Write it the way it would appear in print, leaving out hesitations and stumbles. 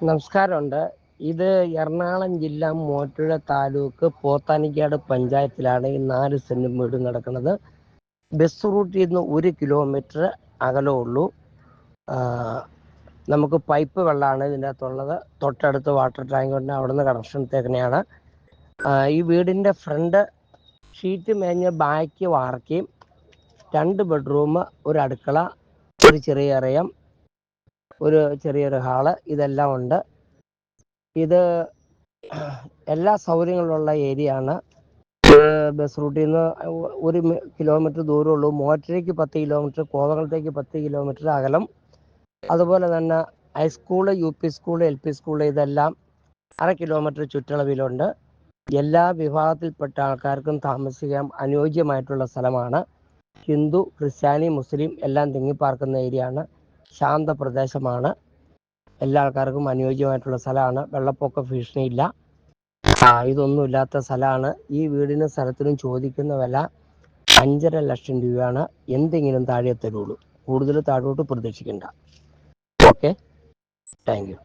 നമസ്കാരമുണ്ട്. ഇത് എറണാകുളം ജില്ല മൂവാറ്റുപുഴ താലൂക്ക് പോത്താനിക്കാട് പഞ്ചായത്തിലാണ് ഈ 4 സെന്റും വീട് കിടക്കുന്നത്. ബസ് റൂട്ടിൽ നിന്ന് 1 കിലോമീറ്റർ അകലമുള്ളൂ. നമുക്ക് പൈപ്പ് വെള്ളമാണ് ഇതിൻ്റെ അകത്തുള്ളത്. തൊട്ടടുത്ത് വാട്ടർ ടാങ്ക് ഉണ്ട്, അവിടെ നിന്ന് കണക്ഷൻ എടുത്തേക്കണെയാണ്. ഈ വീടിൻ്റെ ഫ്രണ്ട് ഷീറ്റ് മേഞ്ഞ ബാക്ക് വാർക്കയും 2 ബെഡ്റൂം, ഒരു അടുക്കള, ഒരു ചെറിയ ഏറിയം, ഒരു ചെറിയൊരു ഹാള്, ഇതെല്ലാം ഉണ്ട്. ഇത് എല്ലാ സൗകര്യങ്ങളുള്ള ഏരിയ ആണ്. ബസ് റൂട്ടിൽ നിന്ന് 1 കിലോമീറ്റർ ദൂരമുള്ളൂ. മോറ്ററേക്ക് 10 കിലോമീറ്റർ, കോതകുളത്തേക്ക് 10 കിലോമീറ്റർ അകലം. അതുപോലെ തന്നെ high school, UP school, LP school ഇതെല്ലാം 1/2 കിലോമീറ്റർ ചുറ്റളവിലുണ്ട്. എല്ലാ വിഭാഗത്തിൽപ്പെട്ട ആൾക്കാർക്കും താമസിക്കാൻ അനുയോജ്യമായിട്ടുള്ള സ്ഥലമാണ്. ഹിന്ദു, ക്രിസ്ത്യാനി, മുസ്ലിം എല്ലാം തിങ്ങിപ്പാർക്കുന്ന ഏരിയ ആണ്. ശാന്ത പ്രദേശമാണ്. എല്ലാ ആൾക്കാർക്കും അനുയോജ്യമായിട്ടുള്ള സ്ഥലമാണ്. വെള്ളപ്പൊക്ക ഭീഷണിയില്ല. ഇതൊന്നും ഇല്ലാത്ത സ്ഥലമാണ്. ഈ വീടിനും സ്ഥലത്തിനും ചോദിക്കുന്ന വില 5.5 ലക്ഷം രൂപയാണ്. എന്തെങ്കിലും താഴെ തരുള്ളൂ, കൂടുതൽ താഴോട്ട് പ്രതീക്ഷിക്കണ്ട. Okay, thank you.